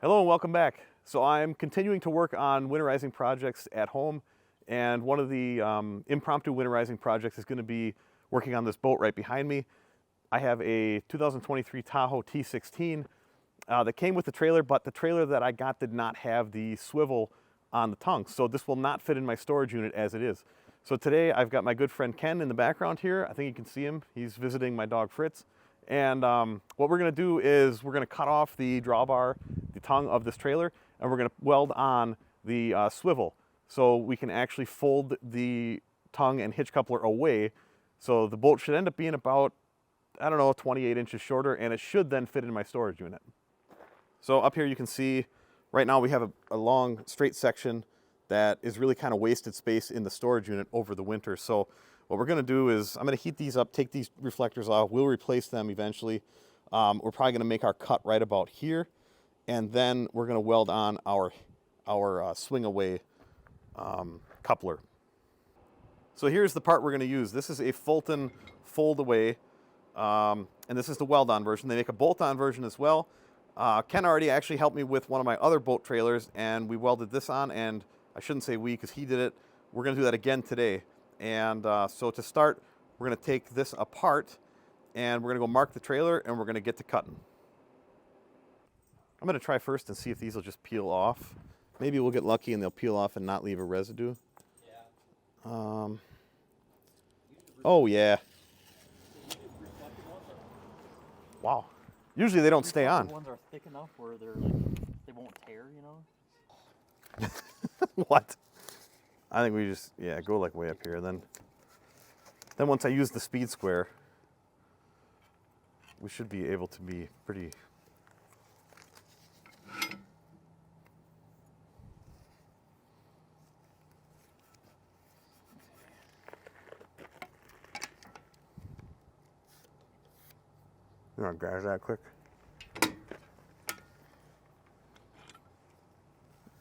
Hello and welcome back. So I'm continuing to work on winterizing projects at home, and one of the impromptu winterizing projects is going to be working on this boat right behind me. I have a 2023 Tahoe T16 that came with the trailer, but the trailer that I got did not have the swivel on the tongue, so this will not fit in my storage unit as it is. So today I've got my good friend Ken in the background here. I think you can see him. He's visiting my dog Fritz. And what we're going to do is we're going to cut off the drawbar, the tongue of this trailer, and we're going to weld on the swivel so we can actually fold the tongue and hitch coupler away. So the boat should end up being about, I don't know, 28 inches shorter, and it should then fit in my storage unit. So up here you can see right now we have a long straight section that is really kind of wasted space in the storage unit over the winter. So what we're going to do is I'm going to heat these up, take these reflectors off. We'll replace them eventually. We're probably going to make our cut right about here, and then we're going to weld on our swing away coupler. So here's the part we're going to use. This is a Fulton fold away, and this is the weld on version. They make a bolt on version as well. Ken already actually helped me with one of my other boat trailers, and we welded this on, and I shouldn't say we because he did it. We're going to do that again today. And so to start, we're going to take this apart and we're going to go mark the trailer and we're going to get to cutting. I'm going to try first and see if these will just peel off. Maybe we'll get lucky and they'll peel off and not leave a residue. Yeah. Oh yeah. Wow. Usually they don't stay on. The ones are thick enough where they're like, they won't tear, you know? What? I think we just, yeah, go like way up here. Then once I use the speed square, we should be able to be pretty. You want to grab that quick?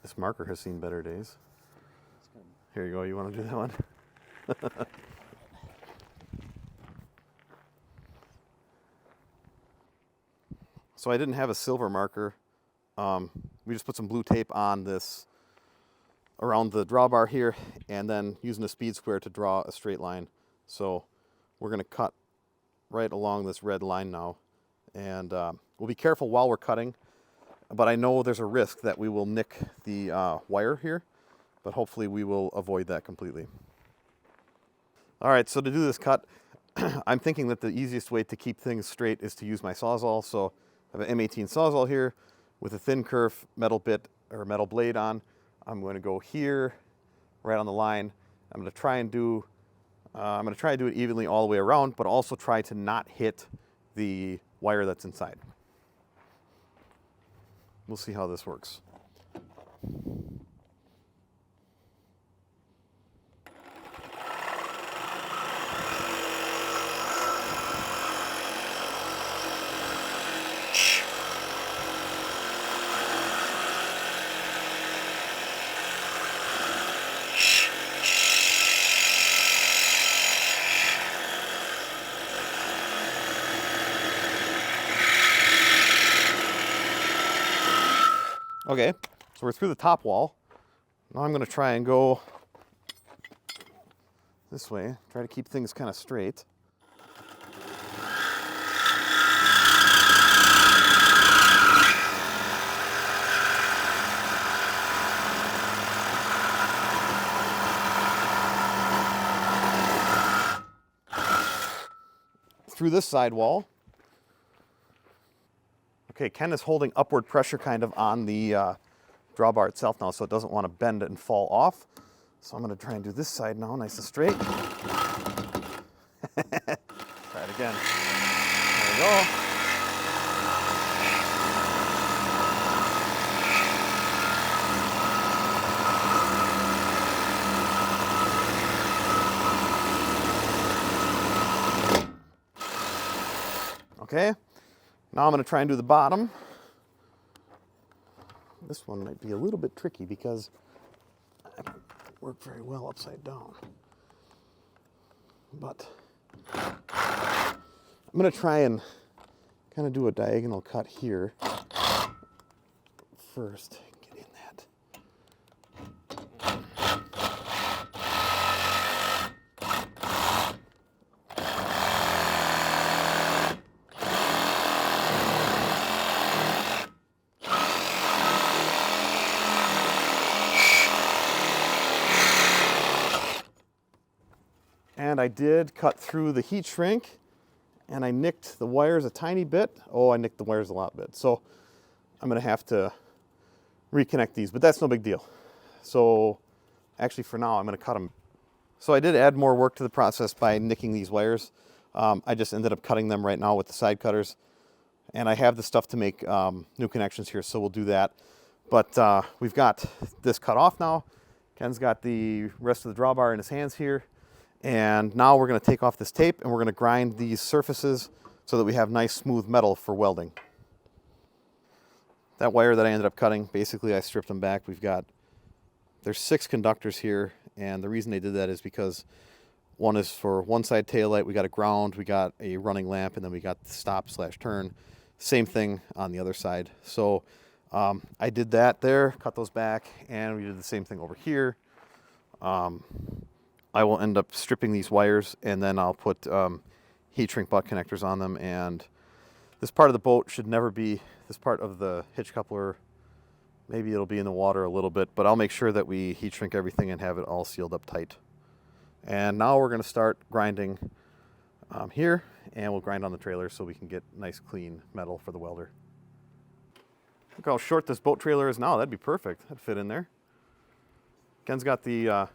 This marker has seen better days. Here you go, you want to do that one? So I didn't have a silver marker. We just put some blue tape on this around the drawbar here, and then using a speed square to draw a straight line. So we're going to cut right along this red line now. And we'll be careful while we're cutting, but I know there's a risk that we will nick the wire here. But hopefully we will avoid that completely. All right, so to do this cut, I'm thinking that the easiest way to keep things straight is to use my Sawzall. So I have an M18 Sawzall here with a thin kerf metal bit or metal blade on. I'm going to go here, right on the line. I'm going to try and do it evenly all the way around, but also try to not hit the wire that's inside. We'll see how this works. Okay, so we're through the top wall. Now I'm going to try and go this way, try to keep things kind of straight. Through this side wall. Okay, Ken is holding upward pressure kind of on the drawbar itself now, so it doesn't want to bend and fall off. So I'm going to try and do this side now, nice and straight. Try it again. There we go. Okay. Now I'm going to try and do the bottom. This one might be a little bit tricky because I don't work very well upside down. But I'm going to try and kind of do a diagonal cut here first. Get in that. And I did cut through the heat shrink, and I nicked the wires a tiny bit. Oh, I nicked the wires a lot bit. So I'm gonna have to reconnect these, but that's no big deal. So actually for now, I'm gonna cut them. So I did add more work to the process by nicking these wires. I just ended up cutting them right now with the side cutters. And I have the stuff to make new connections here, so we'll do that. But we've got this cut off now. Ken's got the rest of the drawbar in his hands here. And now we're gonna take off this tape and we're gonna grind these surfaces so that we have nice smooth metal for welding. That wire that I ended up cutting, basically I stripped them back. There's 6 conductors here, and the reason they did that is because one is for one side taillight, we got a ground, we got a running lamp, and then we got the stop/turn. Same thing on the other side. So I did that there, cut those back, and we did the same thing over here. I will end up stripping these wires, and then I'll put heat shrink butt connectors on them. And this part of the boat should never be, this part of the hitch coupler, maybe it'll be in the water a little bit, but I'll make sure that we heat shrink everything and have it all sealed up tight. And now we're gonna start grinding here, and we'll grind on the trailer so we can get nice clean metal for the welder. Look how short this boat trailer is now. That'd be perfect. That'd fit in there. Ken's got the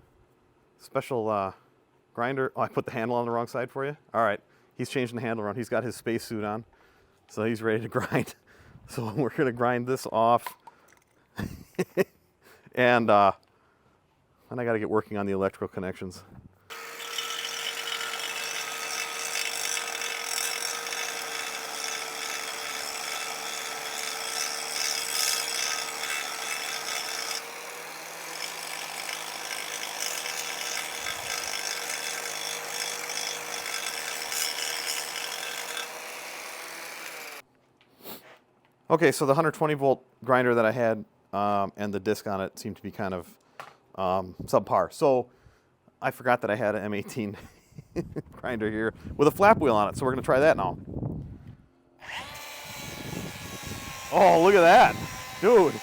special grinder. Oh, I put the handle on the wrong side for you. All right, he's changing the handle around. He's got his spacesuit on, so he's ready to grind. So we're gonna grind this off, and I gotta get working on the electrical connections. Okay, so the 120 volt grinder that I had and the disc on it seemed to be kind of subpar. So I forgot that I had an M18 grinder here with a flap wheel on it. So we're gonna try that now. Oh, look at that, dude.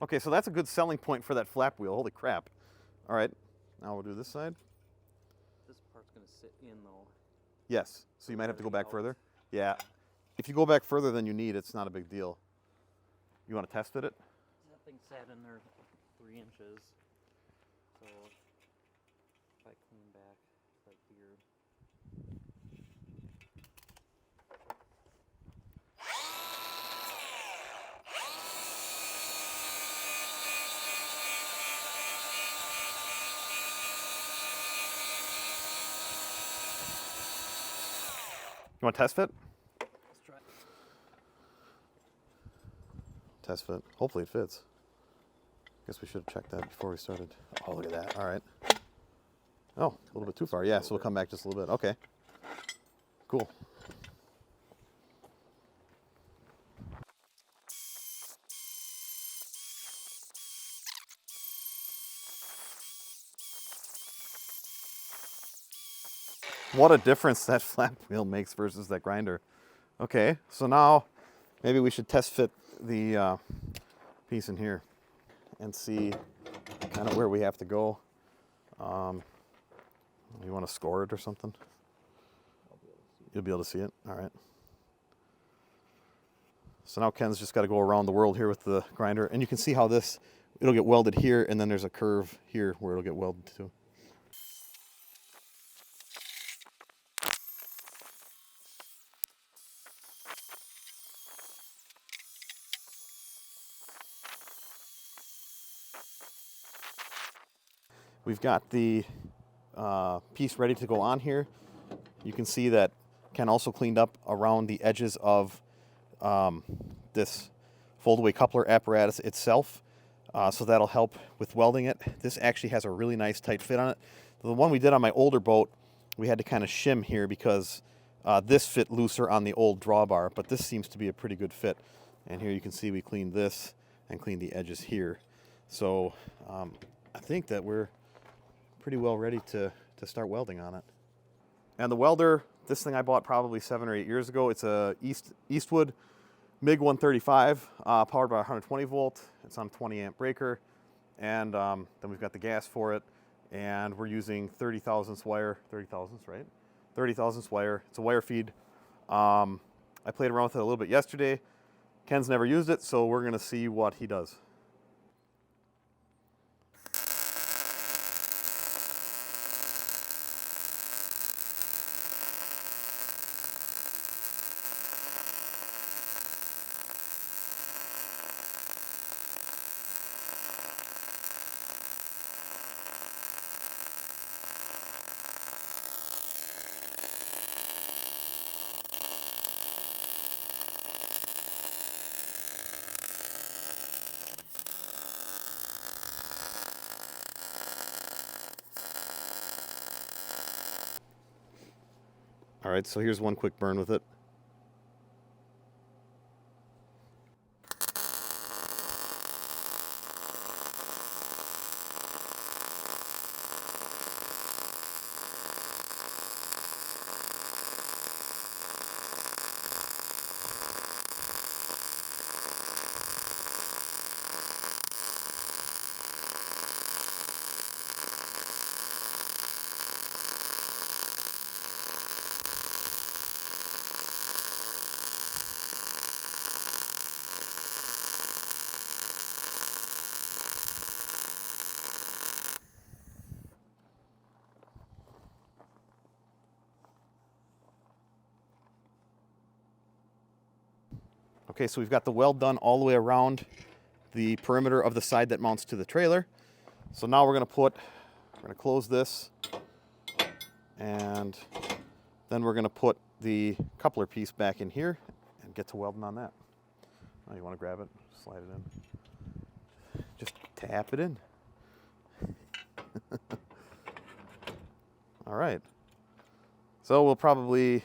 Okay, so that's a good selling point for that flap wheel. Holy crap. All right, now we'll do this side. This part's gonna sit in though. Yes, so you might have to go back further. Yeah, if you go back further than you need, it's not a big deal. You want to test fit it? That thing sat in there 3 inches. So if I clean back right here. You want to test fit? Let's try. Test fit. Hopefully it fits. Guess we should have checked that before we started. Oh, look at that. All right. Oh, a little bit too far. Yeah, so we'll come back just a little bit. Okay. Cool. What a difference that flap wheel makes versus that grinder. Okay, so now maybe we should test fit the piece in here and see kind of where we have to go. You want to score it or something? You'll be able to see it? All right. So now Ken's just got to go around the world here with the grinder, and you can see how it'll get welded here, and then there's a curve here where it'll get welded to. We've got the piece ready to go on here. You can see that Ken also cleaned up around the edges of this fold-away coupler apparatus itself, so that'll help with welding it. This actually has a really nice tight fit on it. The one we did on my older boat, we had to kind of shim here because this fit looser on the old drawbar, but this seems to be a pretty good fit. And here you can see we cleaned this and cleaned the edges here. So I think that we're pretty well ready to start welding on it. And the welder, this thing I bought probably 7 or 8 years ago. It's a Eastwood MiG 135, powered by 120 volt. It's on a 20 amp breaker. And then we've got the gas for it. And we're using 30 thousandths wire, 30 thousandths, right? 30 thousandths wire. It's a wire feed. I played around with it a little bit yesterday. Ken's never used it, so we're gonna see what he does. All right, so here's one quick burn with it. Okay, so we've got the weld done all the way around the perimeter of the side that mounts to the trailer. So now we're gonna close this, and then we're gonna put the coupler piece back in here and get to welding on that. Oh, you wanna grab it, slide it in. Just tap it in. All right. So we'll probably,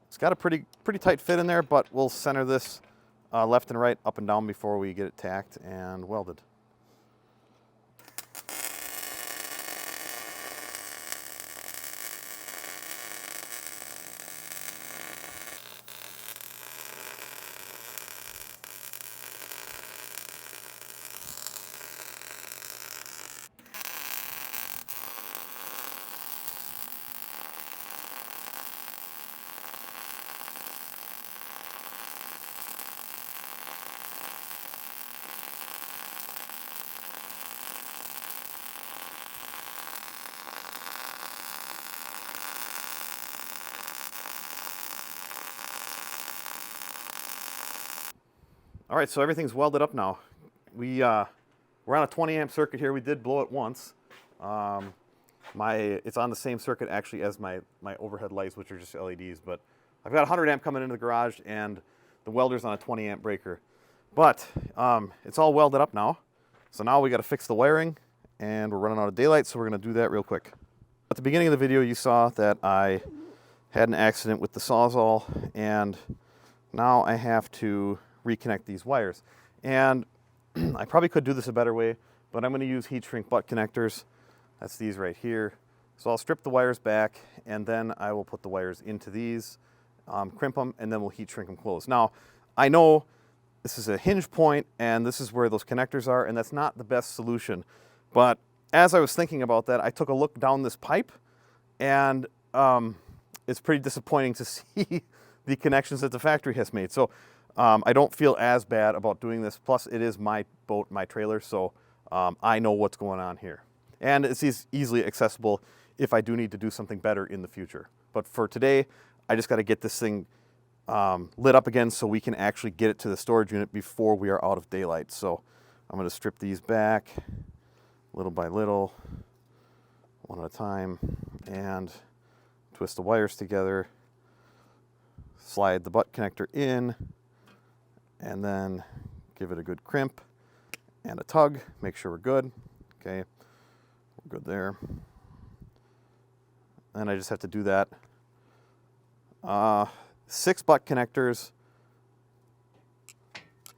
it's got a pretty tight fit in there, but we'll center this left and right, up and down before we get it tacked and welded. All right, so everything's welded up now. We're on a 20 amp circuit here. We did blow it once. It's on the same circuit actually as my overhead lights, which are just LEDs, but I've got 100 amp coming into the garage and the welder's on a 20 amp breaker. But it's all welded up now. So now we got to fix the wiring, and we're running out of daylight, so we're going to do that real quick. At the beginning of the video, you saw that I had an accident with the Sawzall, and now I have to reconnect these wires. And I probably could do this a better way, but I'm going to use heat shrink butt connectors. That's these right here. So I'll strip the wires back, and then I will put the wires into these, crimp them, and then we'll heat shrink them closed. Now, I know this is a hinge point, and this is where those connectors are, and that's not the best solution. But as I was thinking about that, I took a look down this pipe, and it's pretty disappointing to see the connections that the factory has made. So I don't feel as bad about doing this. Plus, it is my boat, my trailer, so I know what's going on here. And it's easily accessible if I do need to do something better in the future. But for today, I just got to get this thing lit up again so we can actually get it to the storage unit before we are out of daylight. So I'm going to strip these back little by little, one at a time, and twist the wires together, slide the butt connector in, and then give it a good crimp and a tug. Make sure we're good. Okay, we're good there. And I just have to do that. 6 butt connectors,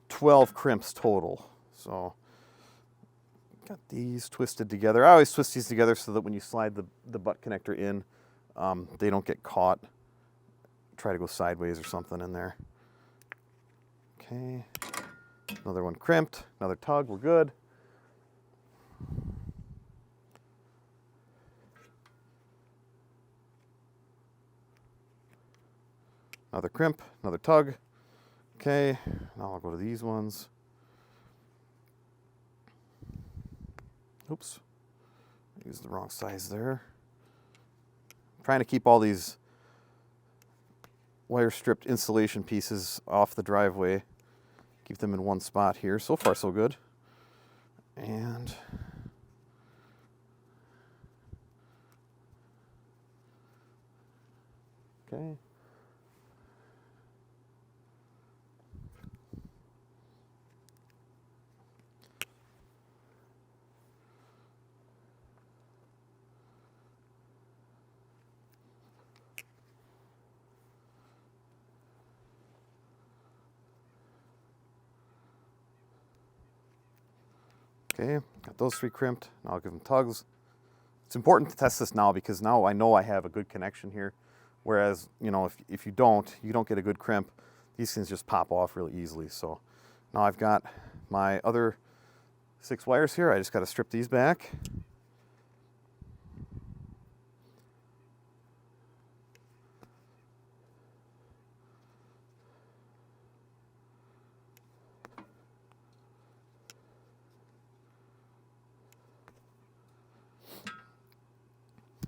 12 crimps total. So got these twisted together. I always twist these together so that when you slide the butt connector in, they don't get caught. Try to go sideways or something in there. Okay, another one crimped, another tug, we're good. Another crimp, another tug. Okay, now I'll go to these ones. Oops, I used the wrong size there. I'm trying to keep all these wire stripped insulation pieces off the driveway. Keep them in one spot here. So far, so good. And okay. Okay, got those 3 crimped. Now I'll give them tugs. It's important to test this now because now I know I have a good connection here. Whereas, you know, if you don't get a good crimp, these things just pop off really easily. So now I've got my other 6 wires here. I just got to strip these back.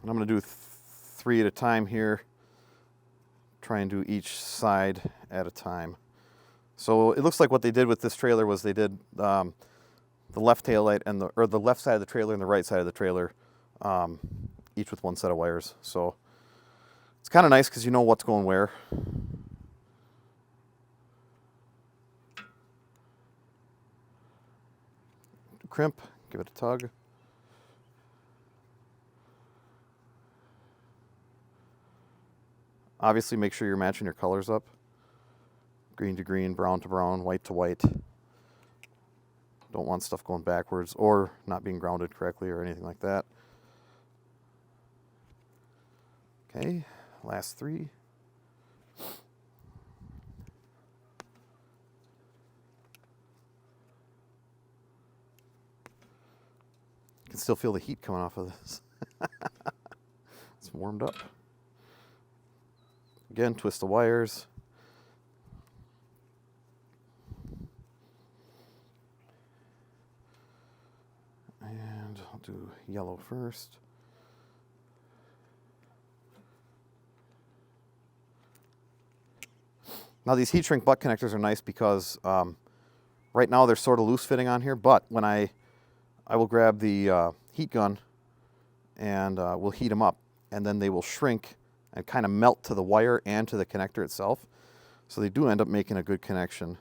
And I'm going to do 3 at a time here. Try and do each side at a time. So it looks like what they did with this trailer was they did the left tail light and the left side of the trailer and the right side of the trailer, each with 1 set of wires. So it's kind of nice because you know what's going where. Crimp, give it a tug. Obviously, make sure you're matching your colors up. Green to green, brown to brown, white to white. Don't want stuff going backwards or not being grounded correctly or anything like that. Okay, last 3. You can still feel the heat coming off of this. It's warmed up. Again, twist the wires. And I'll do yellow first. Now these heat shrink butt connectors are nice because right now they're sort of loose fitting on here, but when I will grab the heat gun and we'll heat them up, and then they will shrink and kind of melt to the wire and to the connector itself. So they do end up making a good connection.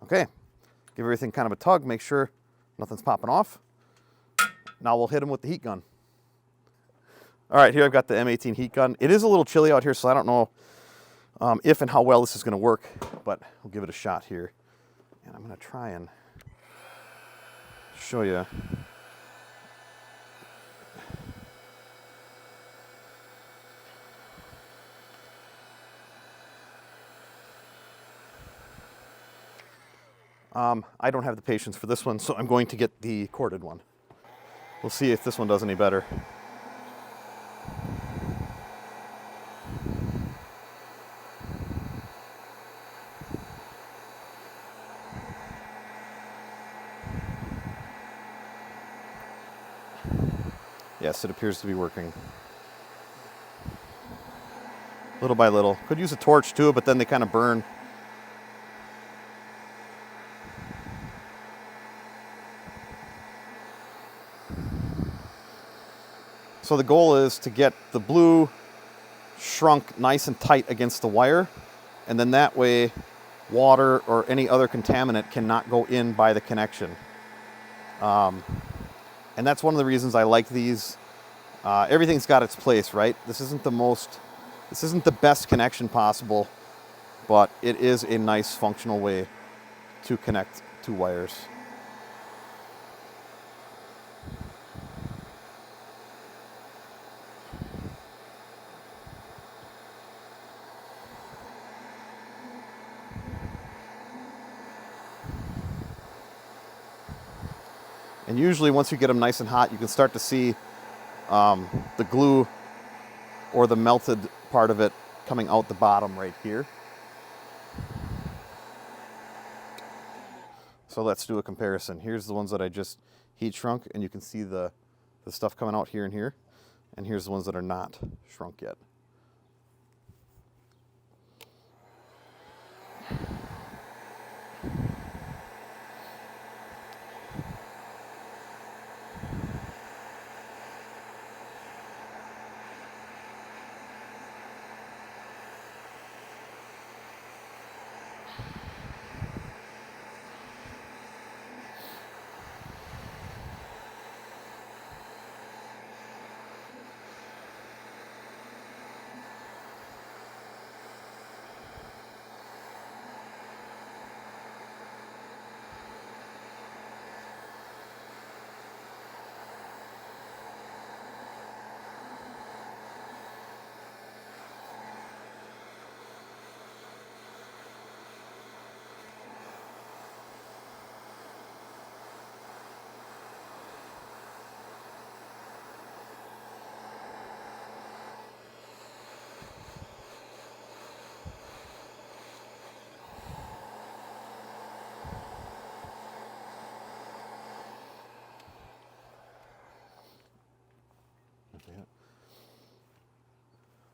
Okay, give everything kind of a tug, make sure nothing's popping off. Now we'll hit them with the heat gun. All right, here I've got the M18 heat gun. It is a little chilly out here, so I don't know if and how well this is going to work, but we'll give it a shot here. And I'm going to try and show you. I don't have the patience for this one, so I'm going to get the corded one. We'll see if this one does any better. Yes, it appears to be working. Little by little. Could use a torch too, but then they kind of burn. So the goal is to get the blue shrunk nice and tight against the wire, and then that way water or any other contaminant cannot go in by the connection. And that's one of the reasons I like these. Everything's got its place, right? This isn't the best connection possible, but it is a nice functional way to connect two wires. And usually once you get them nice and hot, you can start to see the glue or the melted part of it coming out the bottom right here. So let's do a comparison. Here's the ones that I just heat shrunk, and you can see the stuff coming out here and here. And here's the ones that are not shrunk yet.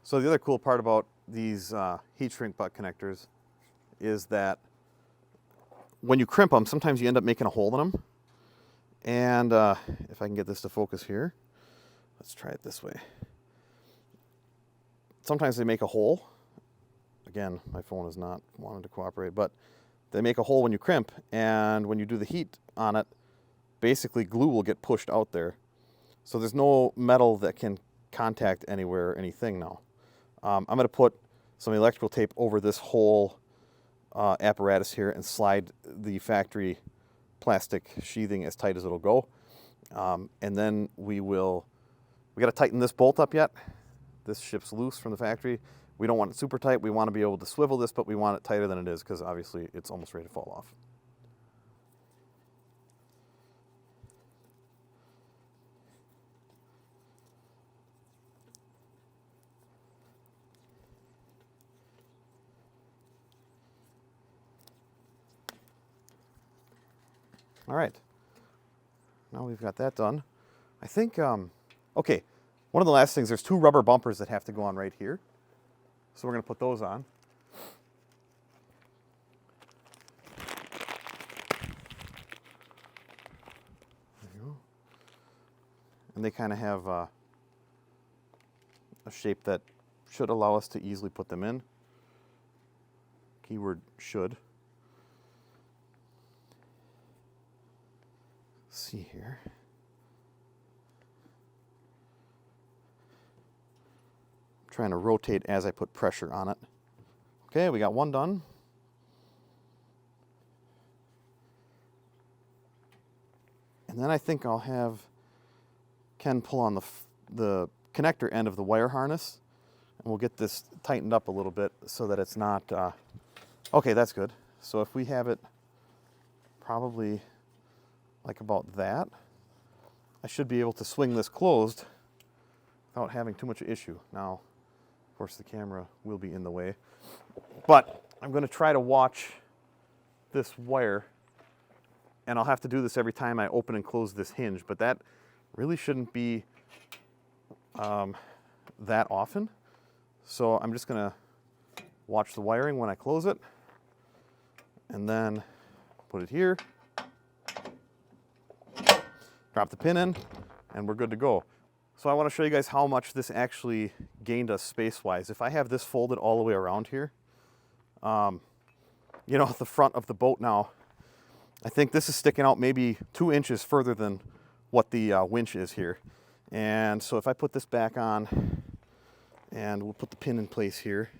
So the other cool part about these heat shrink butt connectors is that when you crimp them, sometimes you end up making a hole in them. And if I can get this to focus here, let's try it this way. Sometimes they make a hole. Again, my phone is not wanting to cooperate, but they make a hole when you crimp, and when you do the heat on it, basically glue will get pushed out there. So there's no metal that can contact anywhere or anything now. I'm going to put some electrical tape over this whole apparatus here and slide the factory plastic sheathing as tight as it'll go. And then we got to tighten this bolt up yet. This ships loose from the factory. We don't want it super tight. We want to be able to swivel this, but we want it tighter than it is because obviously it's almost ready to fall off. All right, now we've got that done. I think, okay, one of the last things, there's two rubber bumpers that have to go on right here. So we're gonna put those on. There you go. And they kind of have a shape that should allow us to easily put them in. Keyword should. See here. I'm trying to rotate as I put pressure on it. Okay, we got one done. And then I think I'll have Ken pull on the connector end of the wire harness, and we'll get this tightened up a little bit so that it's not, okay, that's good. So if we have it probably like about that, I should be able to swing this closed without having too much issue. Now, of course, the camera will be in the way, but I'm going to try to watch this wire, and I'll have to do this every time I open and close this hinge, but that really shouldn't be that often. So I'm just going to watch the wiring when I close it, and then put it here. Drop the pin in, and we're good to go. So I want to show you guys how much this actually gained us space-wise. If I have this folded all the way around here, you know, at the front of the boat now, I think this is sticking out maybe 2 inches further than what the winch is here. And so if I put this back on, and we'll put the pin in place here,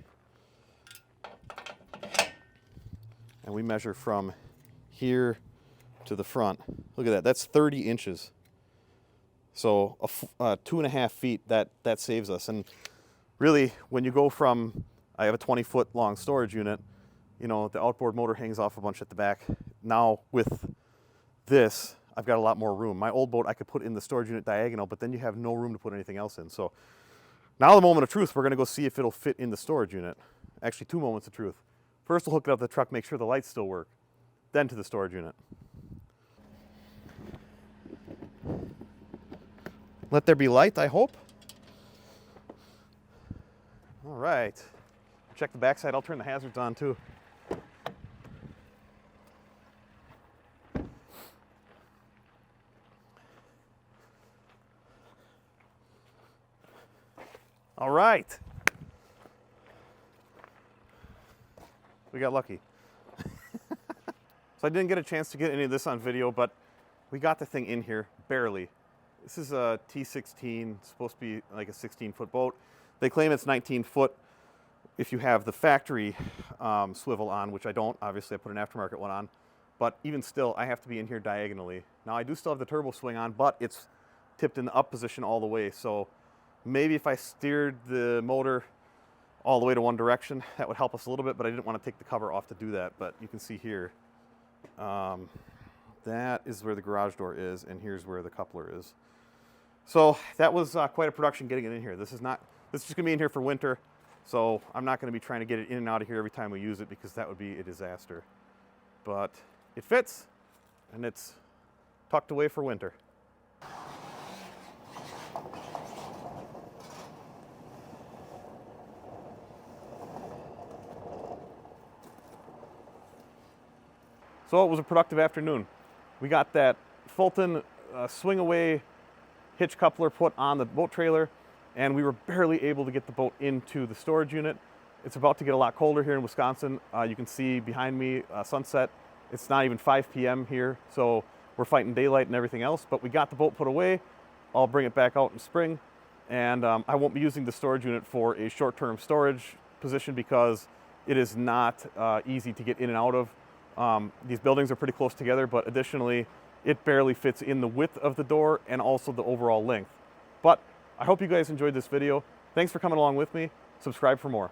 and we measure from here to the front. Look at that, that's 30 inches. So 2.5 feet, that saves us. And really, when you go from, I have a 20-foot long storage unit, you know, the outboard motor hangs off a bunch at the back. Now with this, I've got a lot more room. My old boat, I could put in the storage unit diagonal, but then you have no room to put anything else in. So now the moment of truth, we're gonna go see if it'll fit in the storage unit. Actually, 2 moments of truth. First, we'll hook it up to the truck, make sure the lights still work, then to the storage unit. Let there be light, I hope. All right. Check the backside. I'll turn the hazards on too. All right. We got lucky. So I didn't get a chance to get any of this on video, but we got the thing in here, barely. This is a T16, it's supposed to be like a 16-foot boat. They claim it's 19 foot if you have the factory swivel on, which I don't. Obviously, I put an aftermarket one on. But even still, I have to be in here diagonally. Now, I do still have the turbo swing on, but it's tipped in the up position all the way. So maybe if I steered the motor all the way to one direction, that would help us a little bit, but I didn't want to take the cover off to do that. But you can see here, that is where the garage door is, and here's where the coupler is. So that was quite a production getting it in here. This is just gonna be in here for winter, so I'm not gonna be trying to get it in and out of here every time we use it, because that would be a disaster. But it fits, and it's tucked away for winter. So it was a productive afternoon. We got that Fulton swing away hitch coupler put on the boat trailer, and we were barely able to get the boat into the storage unit. It's about to get a lot colder here in Wisconsin. You can see behind me sunset. It's not even 5 p.m. here, so we're fighting daylight and everything else, but we got the boat put away. I'll bring it back out in spring, and I won't be using the storage unit for a short-term storage position because it is not easy to get in and out of. These buildings are pretty close together, but additionally, it barely fits in the width of the door and also the overall length. But I hope you guys enjoyed this video. Thanks for coming along with me. Subscribe for more.